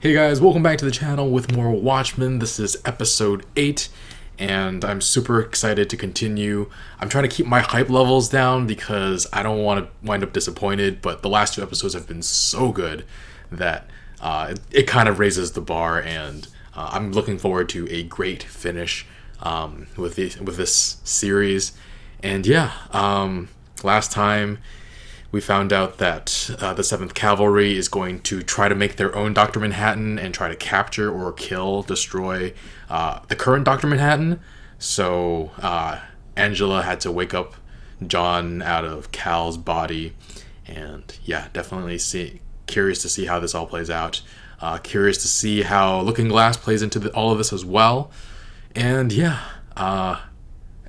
Hey guys, welcome back to the channel with more Watchmen. This is episode 8, and I'm super excited to continue. I'm trying to keep my hype levels down because I don't want to wind up disappointed, but the last two episodes have been so good that it kind of raises the bar, and I'm looking forward to a great finish with this series. And yeah, last time we found out that the 7th Cavalry is going to try to make their own Dr. Manhattan and try to capture or kill, destroy the current Dr. Manhattan. So Angela had to wake up John out of Cal's body. And yeah, definitely curious to see how this all plays out. Curious to see how Looking Glass plays into all of this as well. And yeah,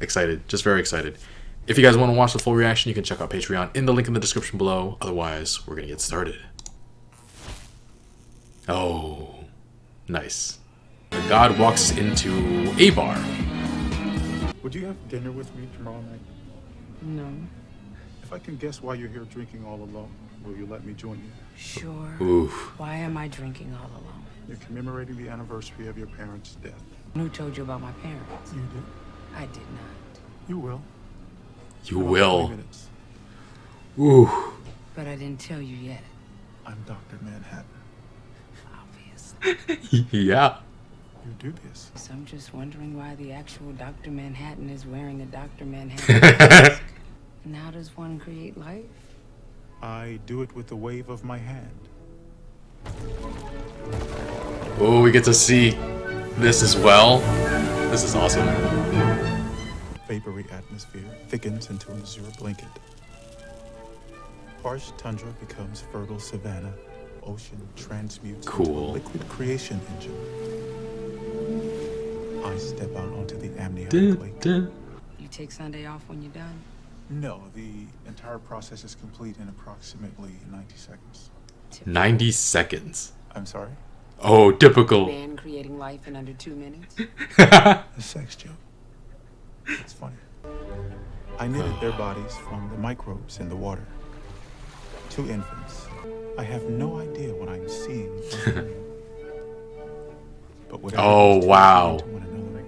excited. Just very excited. If you guys want to watch the full reaction, you can check out Patreon in the link in the description below. Otherwise, we're going to get started. Oh, nice. The god walks into Abar. Would you have dinner with me tomorrow night? No. If I can guess why you're here drinking all alone, will you let me join you? Sure. Oof. Why am I drinking all alone? You're commemorating the anniversary of your parents' death. Who told you about my parents? You did. I did not. You will. You In about will. 20 minutes. Ooh. But I didn't tell you yet, I'm Dr. Manhattan. obviously. Yeah. You're dubious. So I'm just wondering why the actual Dr. Manhattan is wearing a Dr. Manhattan mask. And how does one create life? I do it with the wave of my hand. Oh, we get to see this as well. This is awesome. Vapory atmosphere thickens into an azure blanket. Harsh tundra becomes fertile savanna. Ocean transmutes into a Cool. liquid creation engine. I step out onto the amniotic Dun, lake. dun. You take Sunday off when you're done? No, the entire process is complete in approximately 90 seconds. 90 seconds. I'm sorry? Oh, typical. Man creating life in under 2 minutes? A sex joke. It's funny. I knitted their bodies from the microbes in the water. 2 infants. I have no idea what I'm seeing. But whatever Oh, these two wow. do to one another,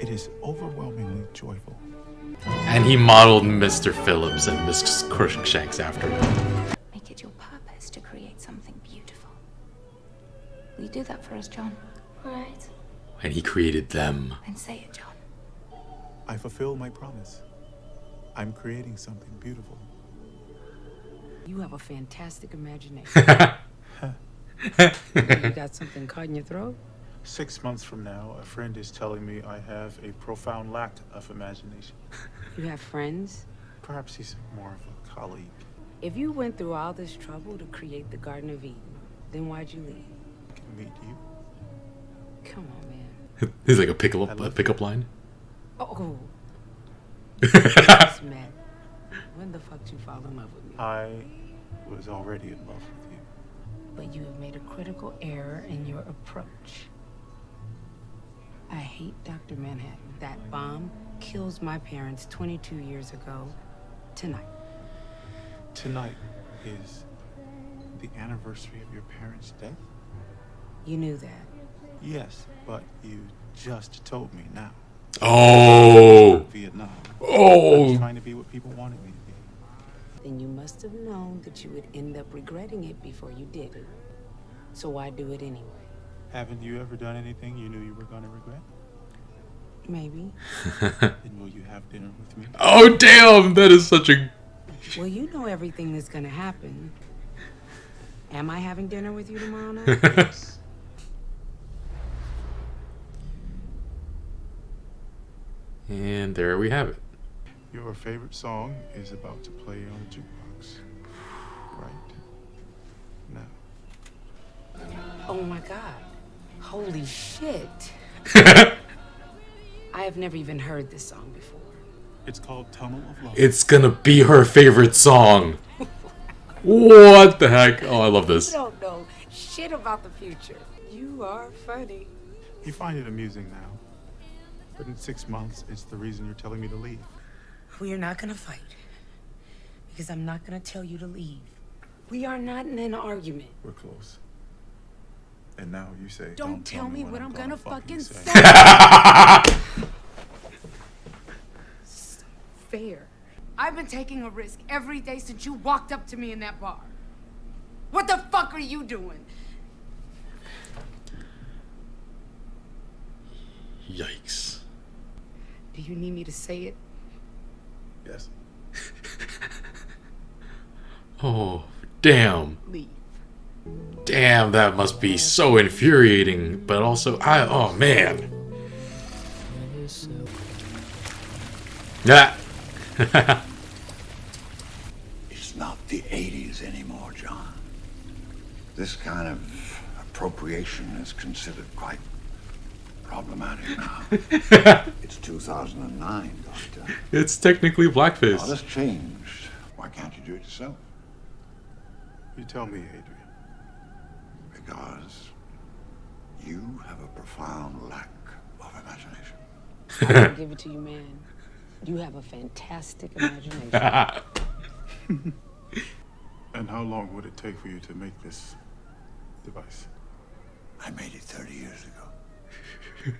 it is overwhelmingly joyful. And he modeled Mr. Phillips and Miss Crookshanks after him. Make it your purpose to create something beautiful. Will you do that for us, John? All right. And he created them. Then say it, John. I fulfill my promise. I'm creating something beautiful. You have a fantastic imagination. You got something caught in your throat? 6 months from now, a friend is telling me I have a profound lack of imagination. You have friends? Perhaps he's more of a colleague. If you went through all this trouble to create the Garden of Eden, then why'd you leave? I can meet you. Come on, man. He's like a I love pickup line. Oh. Just met. When the fuck did you fall in love with me? I was already in love with you. But you have made a critical error in your approach. I hate Dr. Manhattan. That bomb kills my parents 22 years ago tonight. Tonight is the anniversary of your parents' death? You knew that. Yes, but you just told me now. Oh. Vietnam. I was Oh. trying to be what people wanted me to be. Then you must have known that you would end up regretting it before you did it. So why do it anyway? Haven't you ever done anything you knew you were going to regret? Maybe. Then will you have dinner with me? Oh, damn. That is such a... Well, you know everything that's gonna happen. Am I having dinner with you tomorrow night? Yes. And there we have it. Your favorite song is about to play on the jukebox. Right now. Oh my god. Holy shit. I have never even heard this song before. It's called Tunnel of Love. It's gonna be her favorite song. What the heck? Oh, I love You this. don't know shit about the future. You are funny. You find it amusing now. But in 6 months, it's the reason you're telling me to leave. We are not gonna fight. Because I'm not gonna tell you to leave. We are not in an argument. We're close. And now you say, Don't tell me what I'm gonna fucking say. It's fair. I've been taking a risk every day since you walked up to me in that bar. What the fuck are you doing? Yikes. Do you need me to say it? Yes. Oh, damn. Leave. Damn, that must be so infuriating. But also, oh man. Yeah. It's not the 80s anymore, John. This kind of appropriation is considered quite problematic now. It's 2009, Doctor. It's technically A lot blackface. has changed. Why can't you do it yourself? You tell me, Adrian. Because you have a profound lack of imagination. I'll give it to you, man. You have a fantastic imagination. And how long would it take for you to make this device? I made it 30 years ago.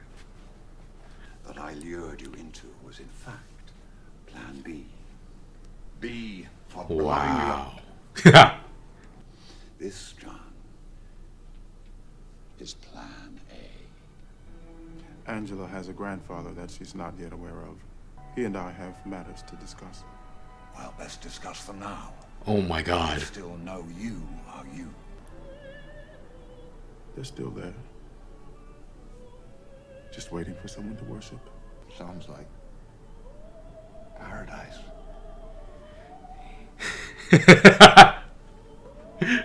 That I lured you into was in fact Plan B. B for blowing you up. Wow. This, John, is Plan A. Angela has a grandfather that she's not yet aware of. He and I have matters to discuss. Well, let's discuss them now. Oh my god. Still know you are you. They're still there. Just waiting for someone to worship. Sounds like paradise.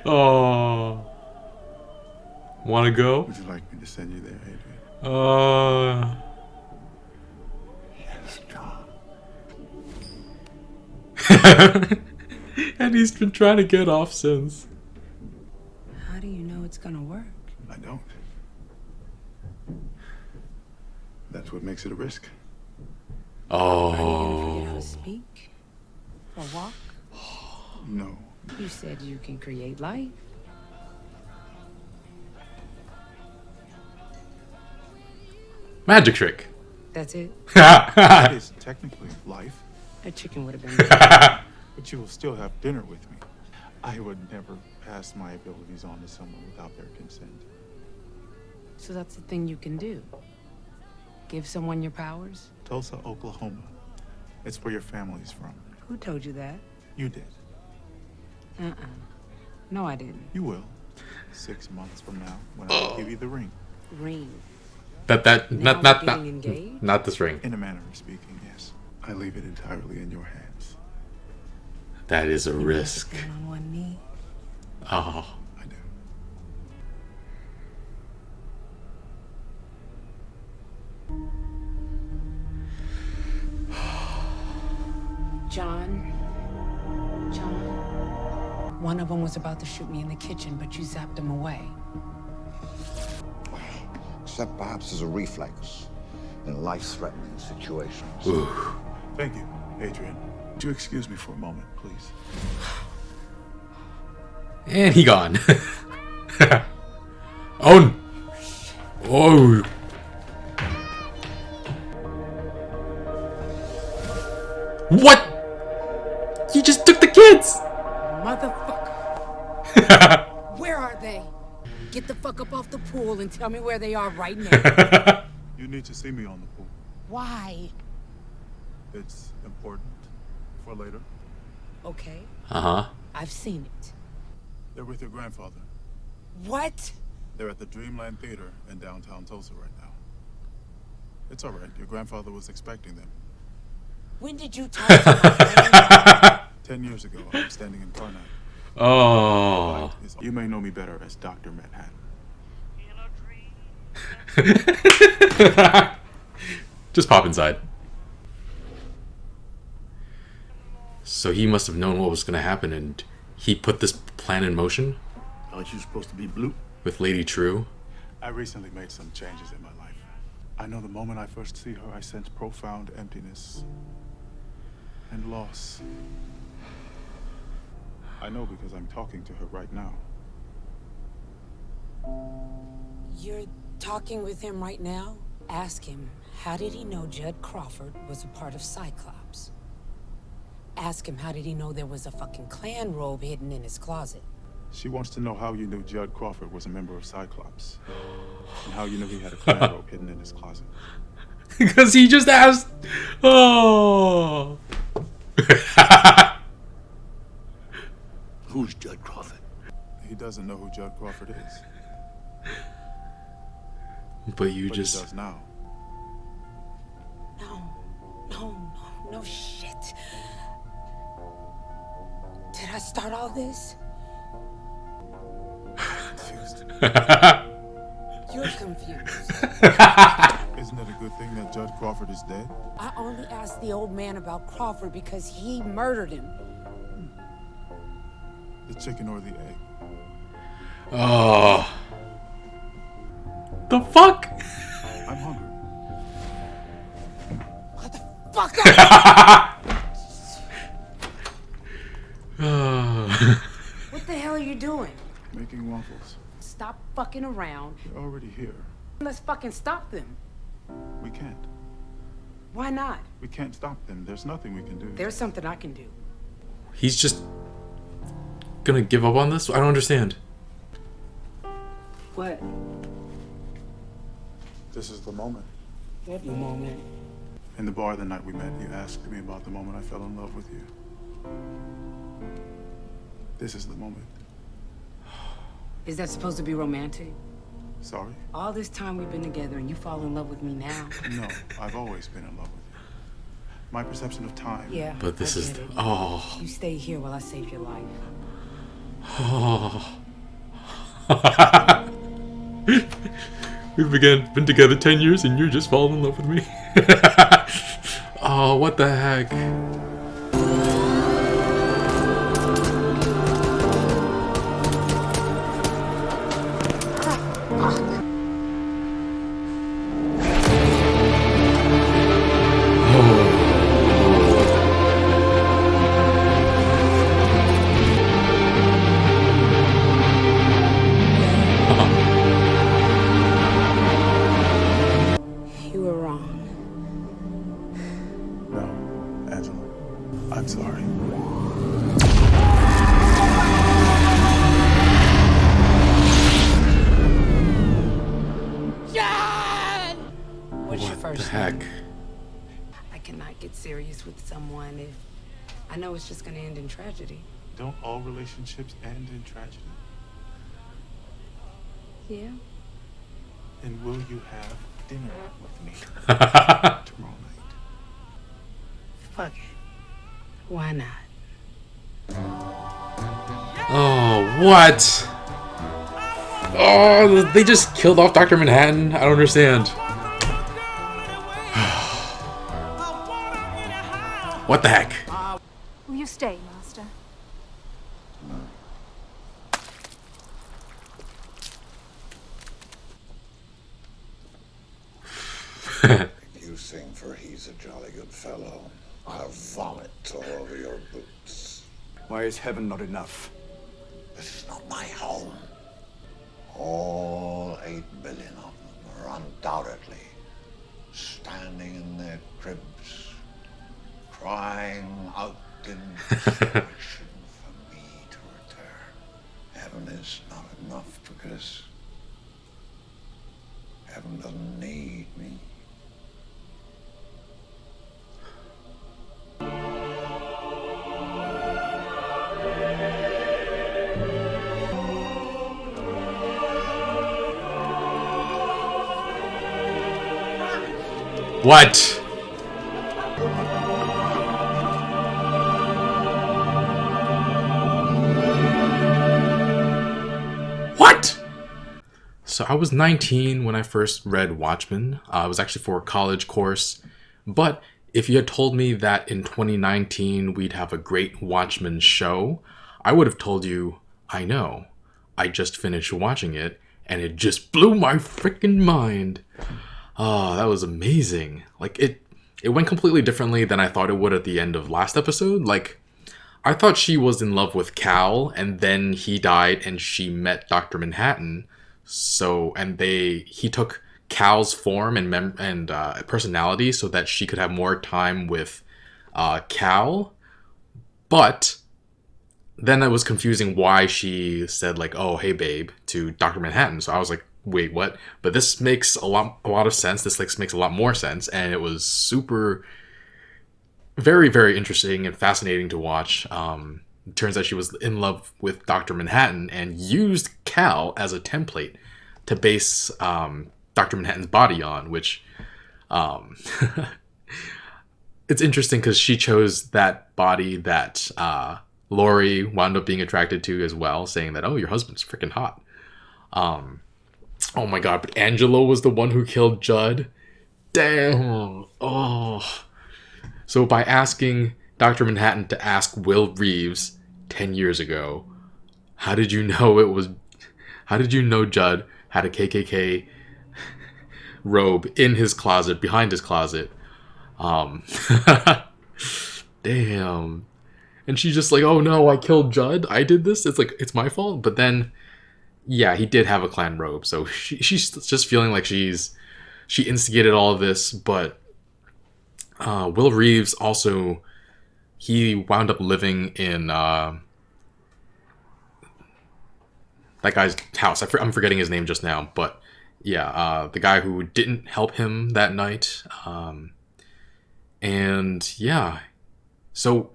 Oh. Wanna go? Would you like me to send you there, Adrian? Yes, John. And he's been trying to get off since. How do you know it's gonna work? I don't. That's what makes it a risk. Are you gonna forget how Oh. to speak? Or walk? No. You said you can create life. Magic trick. That's it? It is technically life, A chicken would have been better. but you will still have dinner with me. I would never pass my abilities on to someone without their consent. So that's the thing you can do. Give someone your powers? Tulsa, Oklahoma. It's where your family's from. Who told you that? You did. No, I didn't. You will. 6 months from now, when I give you the ring. Ring. Not Now we're getting engaged? not this ring. In a manner of speaking, yes. I leave it entirely in your hands. That is a risk. Down on one knee. Oh. I do. John. One of them was about to shoot me in the kitchen, but you zapped him away. Except perhaps as a reflex in life-threatening situations. Ooh. Thank you, Adrian. Would you excuse me for a moment, please? And he gone. Oh. Oh. What? He just took the kids. Motherfucker. Where are they? Get the fuck up off the pool and tell me where they are right now. You need to see me on the pool. Why? It's important for later. Okay, Uh-huh. I've seen it. They're with your grandfather. What? They're at the Dreamland Theater in downtown Tulsa right now. It's all right. Your grandfather was expecting them. When did you talk to my friend? 10 years ago, I was standing in Karnak. Oh. You may know me better as Dr. Manhattan. Just pop inside. So he must have known what was going to happen, and he put this plan in motion Aren't you supposed to be blue? with Lady True. I recently made some changes in my life. I know the moment I first see her, I sense profound emptiness and loss. I know because I'm talking to her right now. You're talking with him right now? Ask him, how did he know Judd Crawford was a part of Cyclops? Ask him, how did he know there was a fucking Klan robe hidden in his closet? She wants to know how you knew Judd Crawford was a member of Cyclops. And how you knew he had a Klan robe hidden in his closet. Because he just asked. Oh. Who's Judd Crawford? He doesn't know who Judd Crawford is. But you But just. he does now. No shit. Did I start all this? Confused. You're confused. Isn't it a good thing that Judd Crawford is dead? I only asked the old man about Crawford because he murdered him. The chicken or the egg? Oh. The fuck? I'm hungry. What the fuck up? What the hell are you doing? Making waffles. Stop fucking around. They're already here. Let's fucking stop them. We can't. Why not? We can't stop them. There's nothing we can do. There's something I can do. He's just gonna give up on this? I don't understand. What? This is the moment. What moment? In the bar the night we met, you asked me about the moment I fell in love with you. This is the moment. Is that supposed to be romantic? Sorry? All this time we've been together and you fall in love with me now? No, I've always been in love with you. My perception of time. Yeah. But this I is. get it. Oh. You stay here while I save your life. Oh. We've been together 10 years and you're just falling in love with me. Oh, what the heck? You were wrong. No, Angela. I'm sorry. What's your What the first heck? name? I cannot get serious with someone if I know it's just gonna end in tragedy. Don't all relationships end in tragedy? Yeah? And will you have dinner with me tomorrow night? Fuck it. Why not? Oh, what? Oh, they just killed off Dr. Manhattan? I don't understand. What the heck? Will you stay, Master? If you sing for he's a jolly good fellow, I'll vomit all over your boots. Why is heaven not enough? This is not my home. All 8 billion of them are undoubtedly standing in their cribs, crying out in desperation for me to return. Heaven is not enough because heaven doesn't need me. What? What? So I was 19 when I first read Watchmen. It was actually for a college course. But if you had told me that in 2019 we'd have a great Watchmen show, I would have told you, I know. I just finished watching it and it just blew my freaking mind. Oh, that was amazing. Like, it went completely differently than I thought it would at the end of last episode. Like, I thought she was in love with Cal, and then he died and she met Dr. Manhattan. So, and he took Cal's form and personality so that she could have more time with Cal. But then it was confusing why she said like, "Oh, hey, babe," to Dr. Manhattan. So I was like, "Wait, what?" But this makes a lot of sense. This like makes a lot more sense, and it was very, very interesting and fascinating to watch. It turns out she was in love with Dr. Manhattan and used Cal as a template to base Dr. Manhattan's body on, which it's interesting because she chose that body that Lori wound up being attracted to as well, saying that, "Oh, your husband's freaking hot." Oh my god, but Angela was the one who killed Judd? Damn. Oh. So by asking Dr. Manhattan to ask Will Reeves 10 years ago, how did you know Judd had a KKK robe in his closet, behind his closet? Damn. And she's just like, "Oh no, I killed Judd. I did this. It's like, it's my fault." But then, yeah, he did have a Klan robe. So she's just feeling like she instigated all of this. But Will Reeves also, he wound up living in that guy's house. I'm forgetting his name just now. But yeah, the guy who didn't help him that night. And yeah, so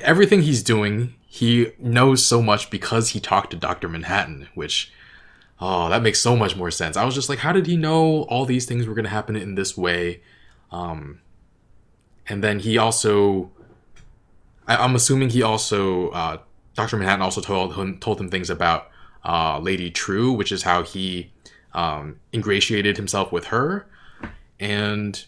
everything he's doing, he knows so much because he talked to Dr. Manhattan, which, oh, that makes so much more sense. I was just like, how did he know all these things were going to happen in this way? And then he also, I'm assuming he also, Dr. Manhattan also told him things about Lady True, which is how he ingratiated himself with her. And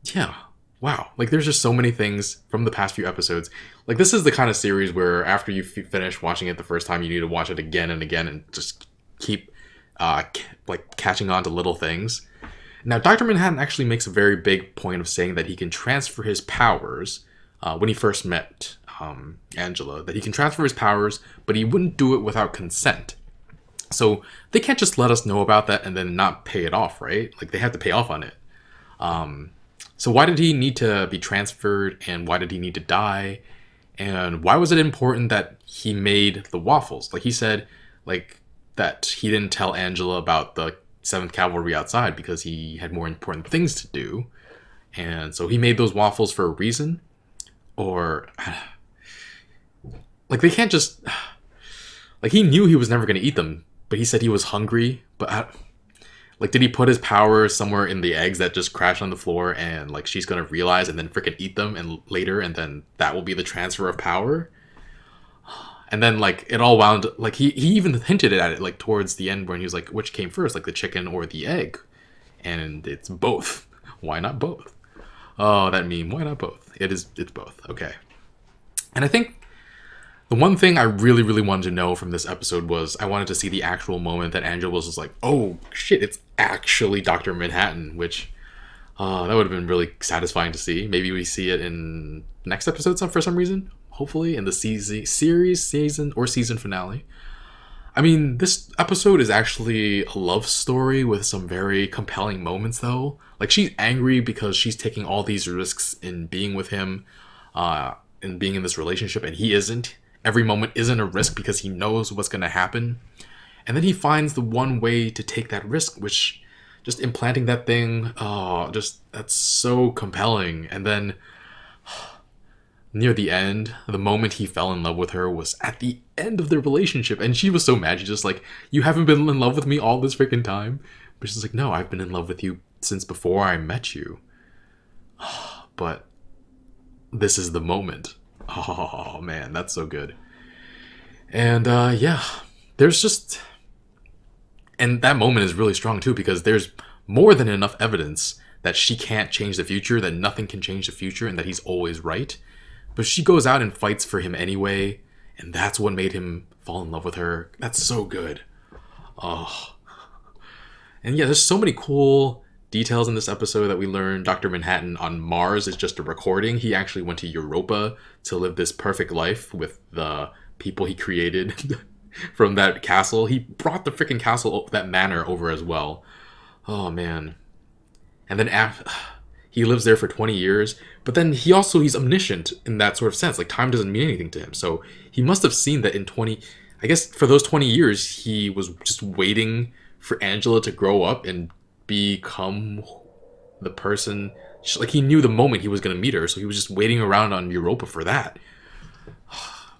yeah. Wow, like there's just so many things from the past few episodes. Like this is the kind of series where after you finish watching it the first time, you need to watch it again and again and just keep like catching on to little things. Now, Dr. Manhattan actually makes a very big point of saying that he can transfer his powers when he first met Angela, that he can transfer his powers, but he wouldn't do it without consent. So they can't just let us know about that and then not pay it off, right? Like they have to pay off on it. So why did he need to be transferred, and why did he need to die? And why was it important that he made the waffles? Like he said, like that he didn't tell Angela about the 7th Cavalry outside because he had more important things to do. And so he made those waffles for a reason? Or like they can't just, like he knew he was never going to eat them, but he said he was hungry. But like, did he put his power somewhere in the eggs that just crashed on the floor and like she's gonna realize and then freaking eat them and later, and then that will be the transfer of power? And then like it all wound, like he even hinted at it like towards the end when he was like, which came first, like the chicken or the egg? And it's both. Why not both? Oh, that meme. Why not both? It's both. Okay. And I think the one thing I really, really wanted to know from this episode was I wanted to see the actual moment that Angela was just like, "Oh shit, it's actually Dr. Manhattan," which that would have been really satisfying to see. Maybe we see it in next episode for some reason. Hopefully in the season finale. I mean, this episode is actually a love story with some very compelling moments though. Like she's angry because she's taking all these risks in being with him, and being in this relationship, and he isn't. Every moment isn't a risk because he knows what's going to happen. And then he finds the one way to take that risk, which just implanting that thing, that's so compelling. And then near the end, the moment he fell in love with her was at the end of their relationship. And she was so mad. She's just like, "You haven't been in love with me all this freaking time?" But she's like, "No, I've been in love with you since before I met you." But this is the moment. Oh man, that's so good. And yeah, there's just, and that moment is really strong too because there's more than enough evidence that she can't change the future, that nothing can change the future, and that he's always right. But she goes out and fights for him anyway, and that's what made him fall in love with her. That's so good. Oh. And yeah, there's so many cool details in this episode that we learn. Dr. Manhattan on Mars is just a recording. He actually went to Europa to live this perfect life with the people he created. from that castle. He brought the freaking castle, that manor, over as well. Oh man. And then he lives there for 20 years, but then he's omniscient in that sort of sense. Like, time doesn't mean anything to him. So he must have seen that in 20, I guess for those 20 years, he was just waiting for Angela to grow up and become the person. Like, he knew the moment he was going to meet her, so he was just waiting around on Europa for that.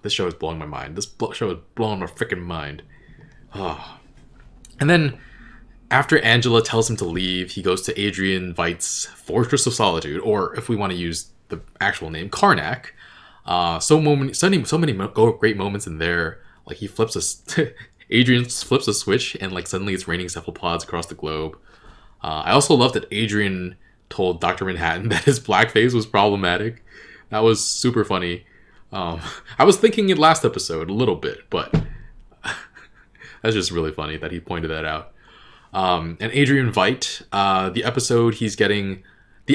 This show is blowing my mind. This show is blowing my freaking mind. And then, after Angela tells him to leave, he goes to Adrian Veidt's Fortress of Solitude, or if we want to use the actual name, Karnak. So many great moments in there. Like, he Adrian flips a switch, and like suddenly it's raining cephalopods across the globe. I also love that Adrian told Dr. Manhattan that his blackface was problematic. That was super funny. I was thinking it last episode a little bit, but that's just really funny that he pointed that out. And Adrian Veidt, the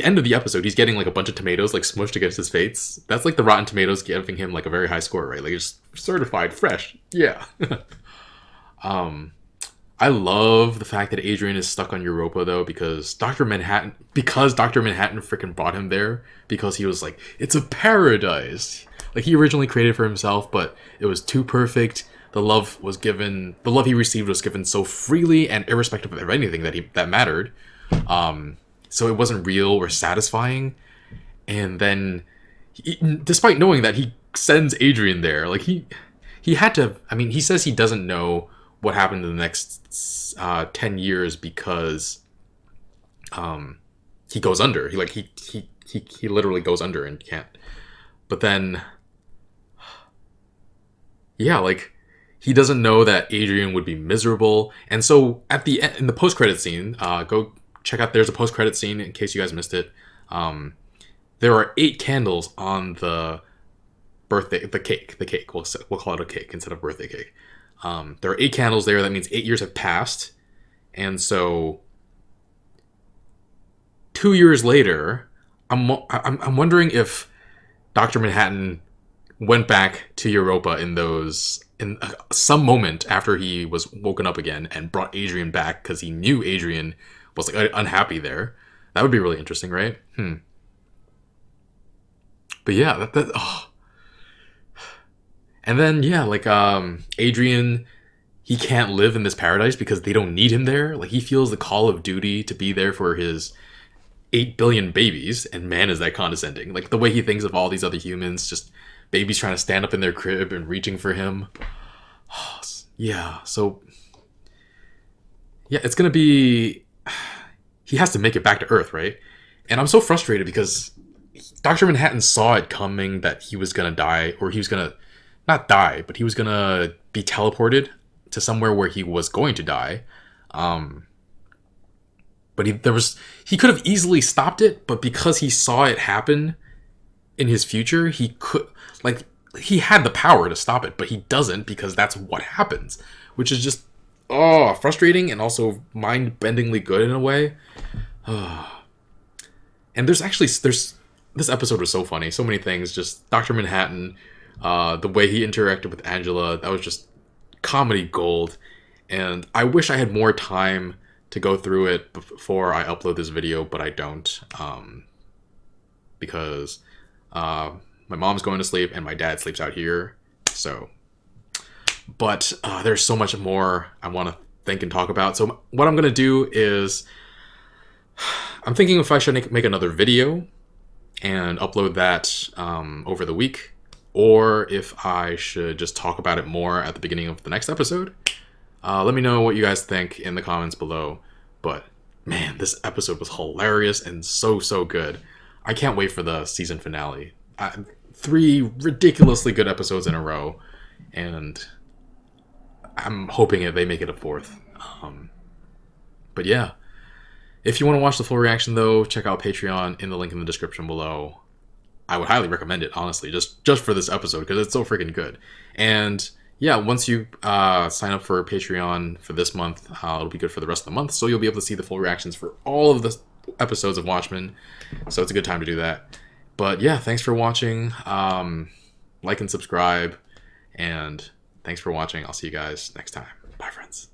end of the episode, he's getting like a bunch of tomatoes like smushed against his face. That's like the Rotten Tomatoes giving him like a very high score, right? Like, it's certified fresh. Yeah. I love the fact that Adrian is stuck on Europa though, because Dr. Manhattan freaking brought him there, because he was like, it's a paradise. Like, he originally created for himself, but it was too perfect. The love he received was given so freely and irrespective of anything that mattered. So it wasn't real or satisfying. And then, despite knowing that, he sends Adrian there. Like, he had to. I mean, he says he doesn't know what happened in the next 10 years because he goes under. He literally goes under and can't. But then, yeah, like, he doesn't know that Adrian would be miserable. And so at the end, in the post-credit scene, go check out, there's a post-credit scene in case you guys missed it. There are 8 candles on the cake. We'll call it a cake instead of birthday cake. There are 8 candles there. That means 8 years have passed. And so 2 years later, I'm wondering if Dr. Manhattan went back to Europa in some moment after he was woken up again and brought Adrian back because he knew Adrian was like unhappy there. That would be really interesting, right? But yeah, and then yeah, like Adrian, he can't live in this paradise because they don't need him there. Like, he feels the call of duty to be there for his 8 billion babies, and man, is that condescending. Like, the way he thinks of all these other humans, just babies trying to stand up in their crib and reaching for him. Yeah, so yeah, it's gonna be, he has to make it back to Earth, right? And I'm so frustrated because Dr. Manhattan saw it coming that he was gonna die, or he was gonna not die, but he was gonna be teleported to somewhere where he was going to die. But he could have easily stopped it, but because he saw it happen in his future, he had the power to stop it, but he doesn't, because that's what happens, which is just frustrating and also mind-bendingly good in a way. And this episode was so funny, so many things. Just Dr. Manhattan, the way he interacted with Angela, that was just comedy gold. And I wish I had more time to go through it before I upload this video, but I don't, because my mom's going to sleep and my dad sleeps out here. So, but there's so much more I want to think and talk about. So what I'm going to do is, I'm thinking if I should make another video and upload that over the week, or if I should just talk about it more at the beginning of the next episode. Let me know what you guys think in the comments below. But man, this episode was hilarious and so good. I can't wait for the season finale. 3 ridiculously good episodes in a row, and I'm hoping they make it a 4th. But yeah, if you want to watch the full reaction though, check out Patreon in the link in the description below. I would highly recommend it, honestly, just for this episode, because it's so freaking good. And yeah, once you sign up for Patreon for this month, it'll be good for the rest of the month, so you'll be able to see the full reactions for all of the episodes of Watchmen. So it's a good time to do that. But yeah, thanks for watching. Like and subscribe, and Thanks for watching. I'll see you guys next time. Bye, friends.